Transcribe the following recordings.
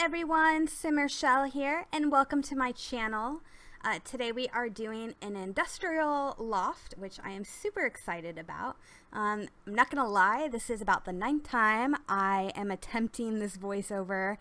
everyone, Simmer Shell here, and welcome to my channel. Today we are doing an industrial loft, which I am super excited about. I'm not gonna lie, this is about the 9th time I am attempting this voiceover.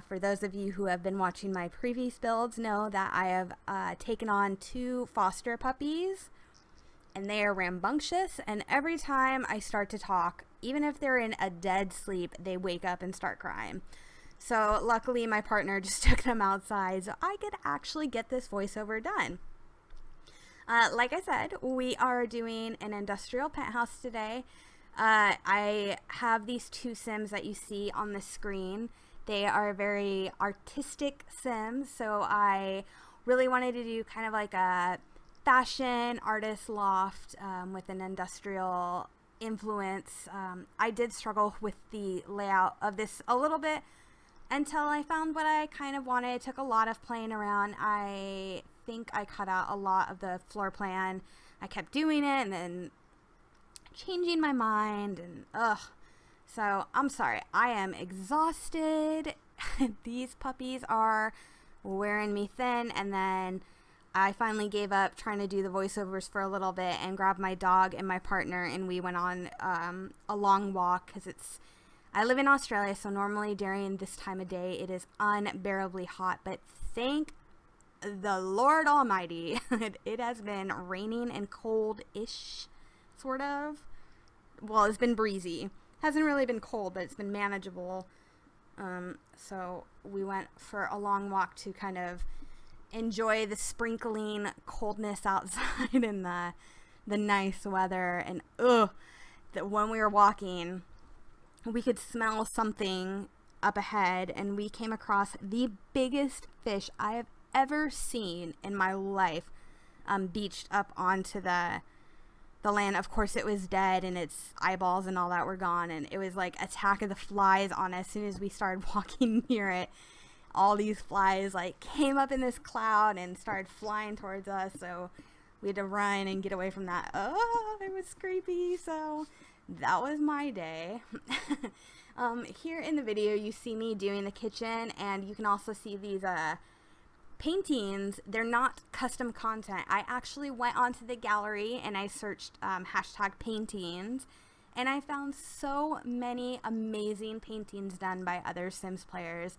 For those of you who have been watching my previous builds know that I have taken on 2 foster puppies, and they are rambunctious, and every time I start to talk, even if they're in a dead sleep, they wake up and start crying. So luckily my partner just took them outside so I could actually get this voiceover done. Like I said, we are doing an industrial penthouse today. I have these 2 Sims that you see on the screen. They are very artistic Sims, so I really wanted to do kind of like a fashion artist loft with an industrial influence. I did struggle with the layout of this a little bit until I found what I kind of wanted. It took a lot of playing around. I think I cut out a lot of the floor plan. I kept doing it and then changing my mind, and so I'm sorry, I am exhausted. These puppies are wearing me thin, and then I finally gave up trying to do the voiceovers for a little bit and grabbed my dog and my partner, and we went on a long walk because I live in Australia, so normally during this time of day it is unbearably hot, but thank the Lord Almighty, it has been raining and cold-ish, sort of. Well, it's been breezy. Hasn't really been cold, but it's been manageable. So we went for a long walk to kind of enjoy the sprinkling coldness outside and the nice weather. And that when we were walking, we could smell something up ahead, and we came across the biggest fish I have ever seen in my life, beached up onto the land. Of course, it was dead, and its eyeballs and all that were gone, and it was like Attack of the Flies on us. As soon as we started walking near it, all these flies like came up in this cloud and started flying towards us, so we had to run and get away from that. It was creepy. So that was my day. Here in the video you see me doing the kitchen, and you can also see these paintings. They're not custom content. I actually went onto the gallery and I searched hashtag paintings, and I found so many amazing paintings done by other Sims players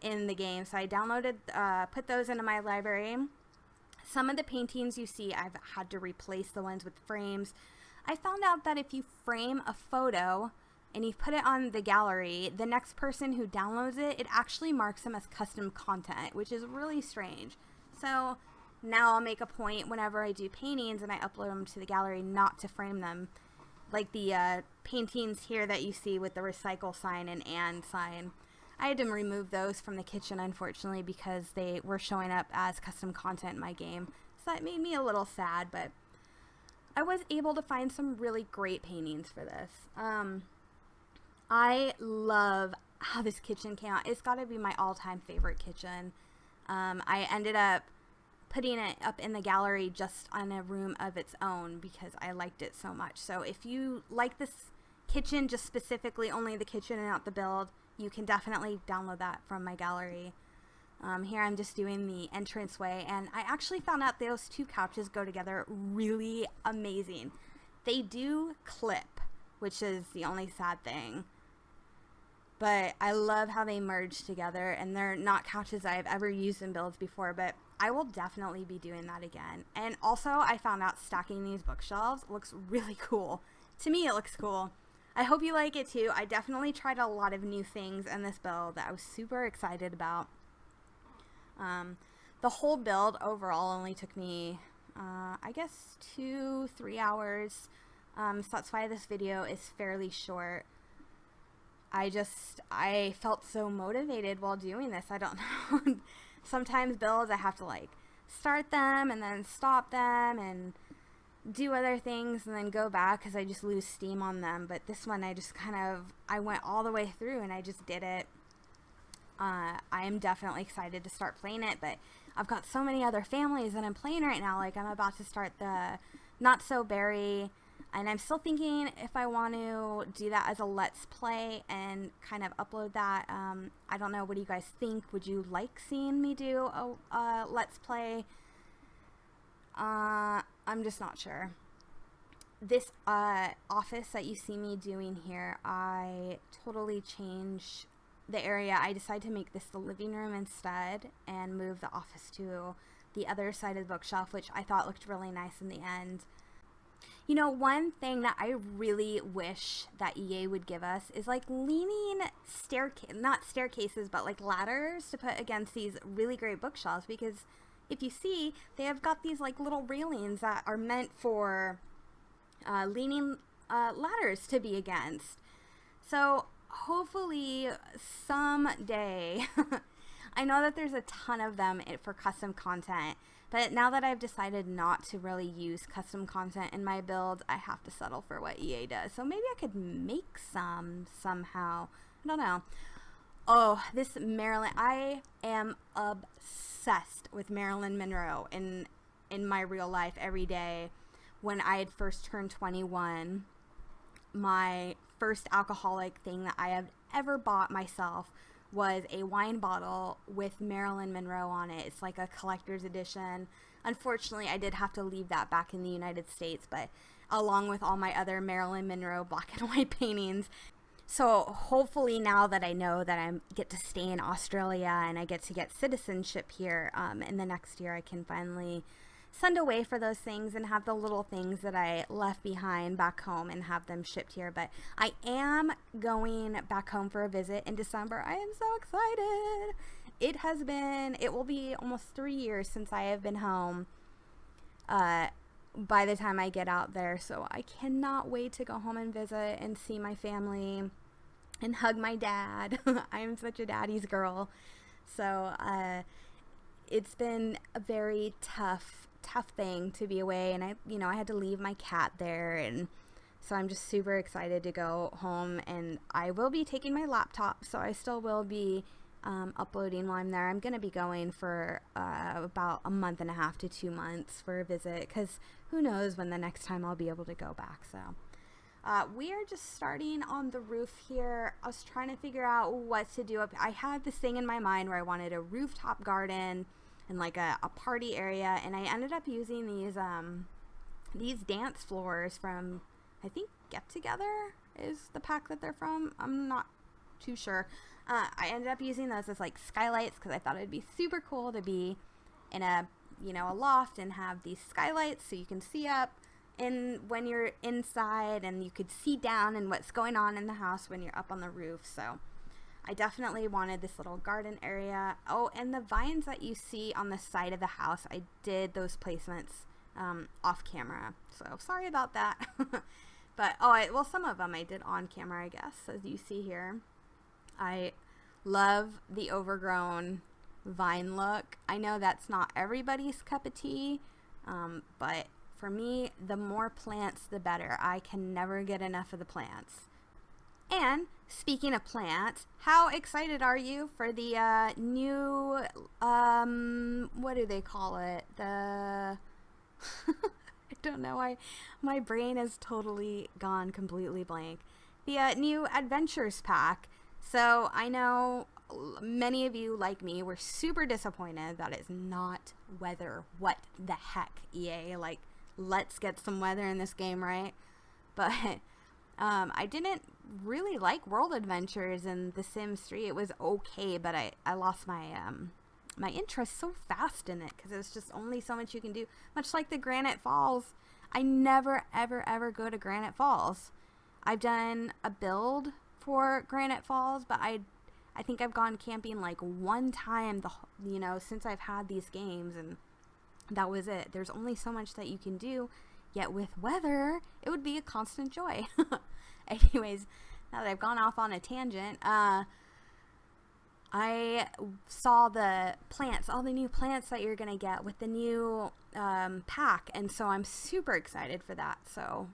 in the game. So I downloaded, put those into my library. Some of the paintings you see, I've had to replace the ones with frames. I found out that if you frame a photo and you put it on the gallery, the next person who downloads it, it actually marks them as custom content, which is really strange. So now I'll make a point whenever I do paintings and I upload them to the gallery not to frame them. Like the paintings here that you see with the recycle sign and sign. I had to remove those from the kitchen, unfortunately, because they were showing up as custom content in my game. So that made me a little sad, but I was able to find some really great paintings for this. I love how this kitchen came out. It's got to be my all-time favorite kitchen. I ended up putting it up in the gallery just on a room of its own because I liked it so much. So if you like this kitchen, just specifically only the kitchen and not the build, you can definitely download that from my gallery. Here I'm just doing the entranceway, and I actually found out those 2 couches go together really amazing. They do clip, which is the only sad thing. But I love how they merge together, and they're not couches I've ever used in builds before, but I will definitely be doing that again. And also, I found out stacking these bookshelves looks really cool. To me, it looks cool. I hope you like it too. I definitely tried a lot of new things in this build that I was super excited about. The whole build overall only took me, I guess 2-3 hours. So that's why this video is fairly short. I felt so motivated while doing this. I don't know. Sometimes builds I have to like start them and then stop them and do other things and then go back because I just lose steam on them. But this one I went all the way through and I just did it. I am definitely excited to start playing it, but I've got so many other families that I'm playing right now. Like I'm about to start the Not So Berry. And I'm still thinking if I want to do that as a Let's Play and kind of upload that. I don't know. What do you guys think? Would you like seeing me do a Let's Play? I'm just not sure. This office that you see me doing here, I totally changed the area. I decided to make this the living room instead and move the office to the other side of the bookshelf, which I thought looked really nice in the end. You know, one thing that I really wish that EA would give us is like leaning not staircases, but like ladders to put against these really great bookshelves, because if you see, they have got these like little railings that are meant for leaning ladders to be against. So hopefully someday, I know that there's a ton of them for custom content, but now that I've decided not to really use custom content in my builds, I have to settle for what EA does. So maybe I could make some somehow. I don't know. Oh, this Marilyn, I am obsessed with Marilyn Monroe in my real life every day. When I had first turned 21, my first alcoholic thing that I have ever bought myself was a wine bottle with Marilyn Monroe on it. It's like a collector's edition. Unfortunately, I did have to leave that back in the United States, but along with all my other Marilyn Monroe black and white paintings. So hopefully now that I know that I get to stay in Australia and I get to get citizenship here in the next year, I can finally send away for those things and have the little things that I left behind back home and have them shipped here. But I am going back home for a visit in December. I am so excited. It will be almost 3 years since I have been home by the time I get out there. So I cannot wait to go home and visit and see my family and hug my dad. I am such a daddy's girl. So it's been a very tough thing to be away, and I had to leave my cat there, and so I'm just super excited to go home. And I will be taking my laptop, so I still will be uploading while I'm there. I'm gonna be going for about a month and a half to 2 months for a visit, because who knows when the next time I'll be able to go back. So we are just starting on the roof here. I was trying to figure out what to do up. I had this thing in my mind where I wanted a rooftop garden and like a party area, and I ended up using these dance floors from, I think, Get Together is the pack that they're from. I'm not too sure. I ended up using those as like skylights because I thought it'd be super cool to be in a loft and have these skylights so you can see up and when you're inside, and you could see down and what's going on in the house when you're up on the roof. So I definitely wanted this little garden area. Oh, and the vines that you see on the side of the house, I did those placements off camera. So sorry about that. But, well, some of them I did on camera, I guess, as you see here. I love the overgrown vine look. I know that's not everybody's cup of tea, but for me, the more plants, the better. I can never get enough of the plants. And speaking of plants, how excited are you for the new, what do they call it? I don't know. My brain has totally gone completely blank. The new Adventures pack. So I know many of you, like me, were super disappointed that it's not weather. What the heck, EA? Like, let's get some weather in this game, right? But I didn't really like World Adventures and The Sims 3. It was okay, but I lost my my interest so fast in it because there's just only so much you can do. Much like the Granite Falls, I never ever go to Granite Falls. I've done a build for Granite Falls, but I think I've gone camping like one time since I've had these games, and that was it. There's only so much that you can do, yet with weather it would be a constant joy. Anyways, now that I've gone off on a tangent, I saw the plants, all the new plants that you're gonna get with the new pack, and so I'm super excited for that. So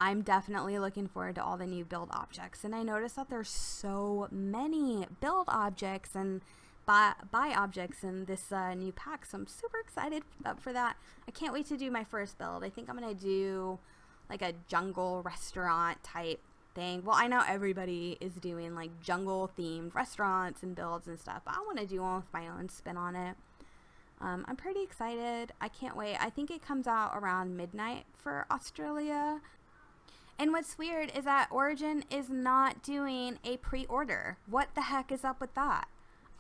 I'm definitely looking forward to all the new build objects. And I noticed that there's so many build objects and buy objects in this new pack, so I'm super excited for that. I can't wait to do my first build. I think I'm gonna do like a jungle restaurant type thing. Well, I know everybody is doing like jungle themed restaurants and builds and stuff, but I want to do one with my own spin on it. I'm pretty excited. I can't wait. I think it comes out around midnight for Australia. And what's weird is that Origin is not doing a pre-order. What the heck is up with that?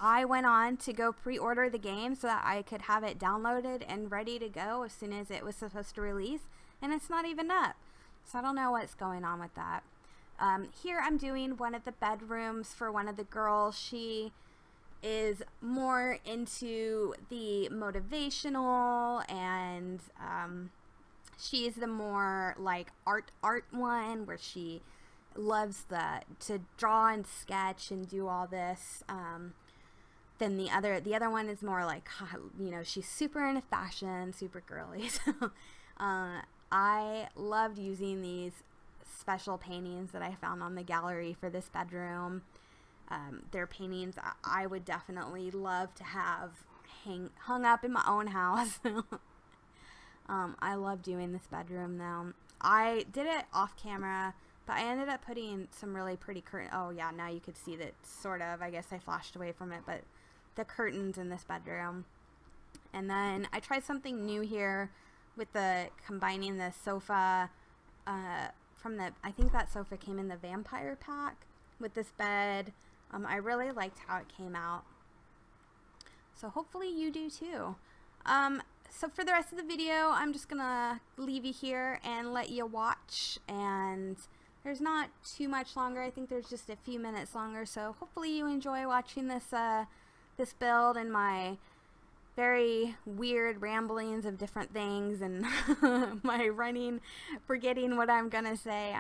I went on to go pre-order the game so that I could have it downloaded and ready to go as soon as it was supposed to release, and it's not even up. So I don't know what's going on with that. Here I'm doing one of the bedrooms for one of the girls. She is more into the motivational, and she's the more like art one, where she loves to draw and sketch and do all this. Then the other one is more like, you know, she's super into fashion, super girly. So I loved using these special paintings that I found on the gallery for this bedroom. They're paintings I would definitely love to have hung up in my own house. I love doing this bedroom though. I did it off camera, but I ended up putting some really pretty curtains. Oh yeah, now you could see that sort of. I guess I flashed away from it, but the curtains in this bedroom. And then I tried something new here with combining the sofa I think that sofa came in the vampire pack with this bed. I really liked how it came out. So hopefully you do too. So for the rest of the video, I'm just gonna leave you here and let you watch, and there's not too much longer. I think there's just a few minutes longer, so hopefully you enjoy watching this this build and my very weird ramblings of different things and my forgetting what I'm gonna say.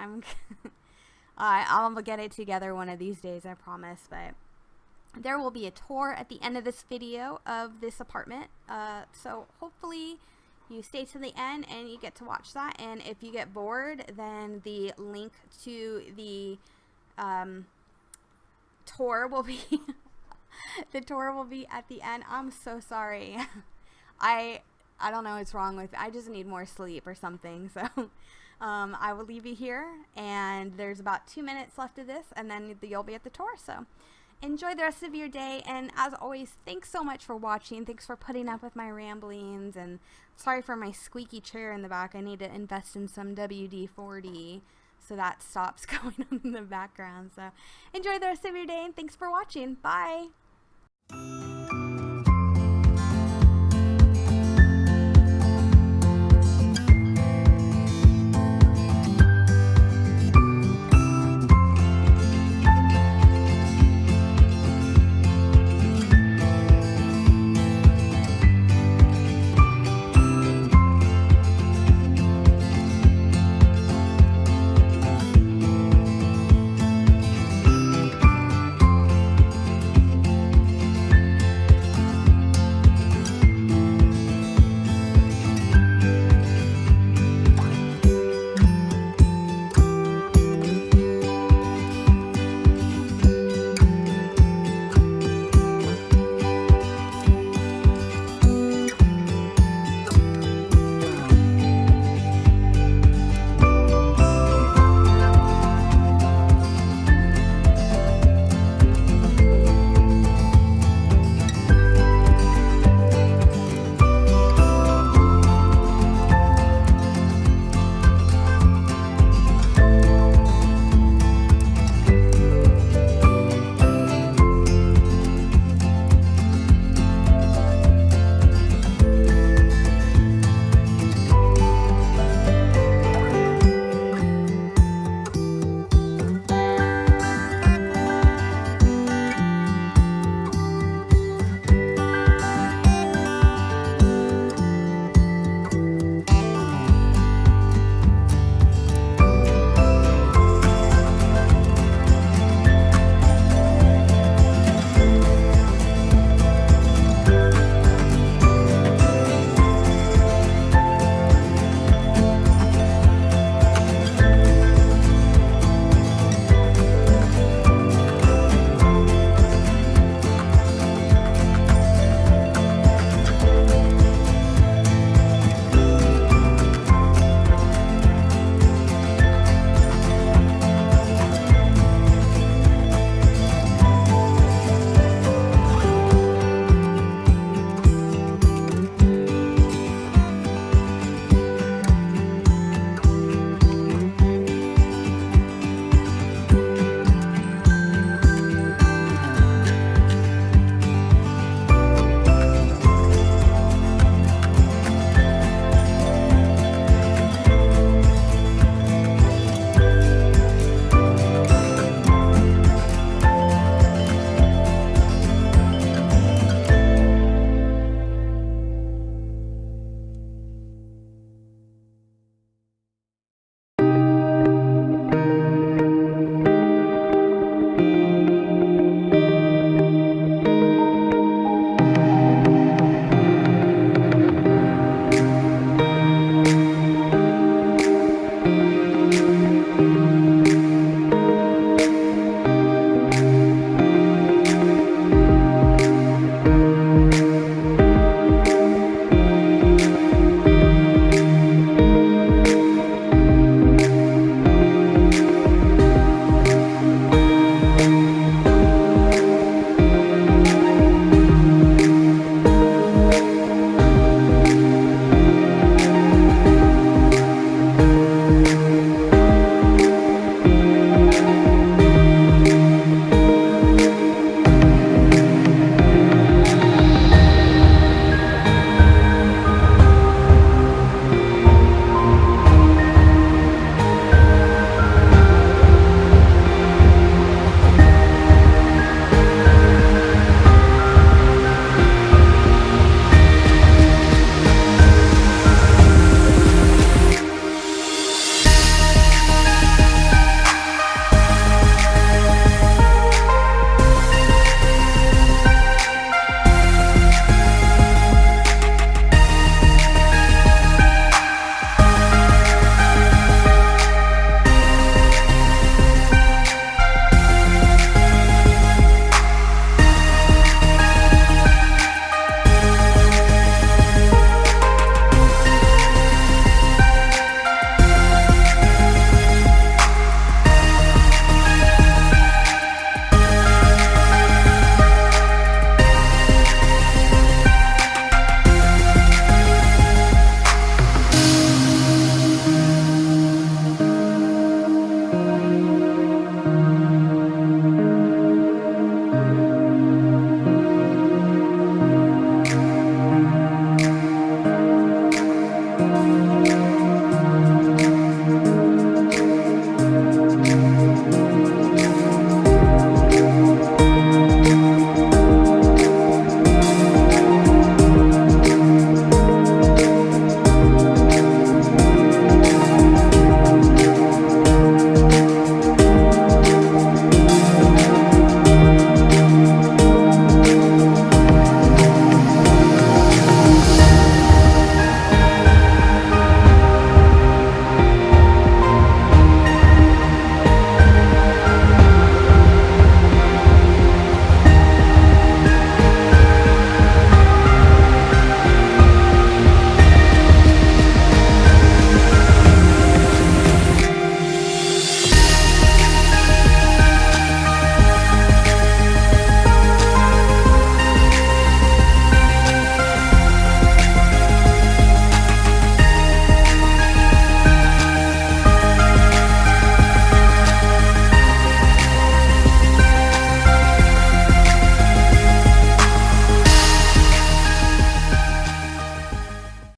I'll get it together one of these days, I promise. But there will be a tour at the end of this video of this apartment, so hopefully you stay to the end and you get to watch that. And if you get bored, then the link to the tour will be the tour will be at the end. I'm so sorry. I don't know what's wrong with me. I just need more sleep or something. So I will leave you here, and there's about 2 minutes left of this, and then you'll be at the tour. So enjoy the rest of your day, and as always, thanks so much for watching. Thanks for putting up with my ramblings, and sorry for my squeaky chair in the back. I need to invest in some WD-40 so that stops going on in the background. So enjoy the rest of your day, and thanks for watching. Bye.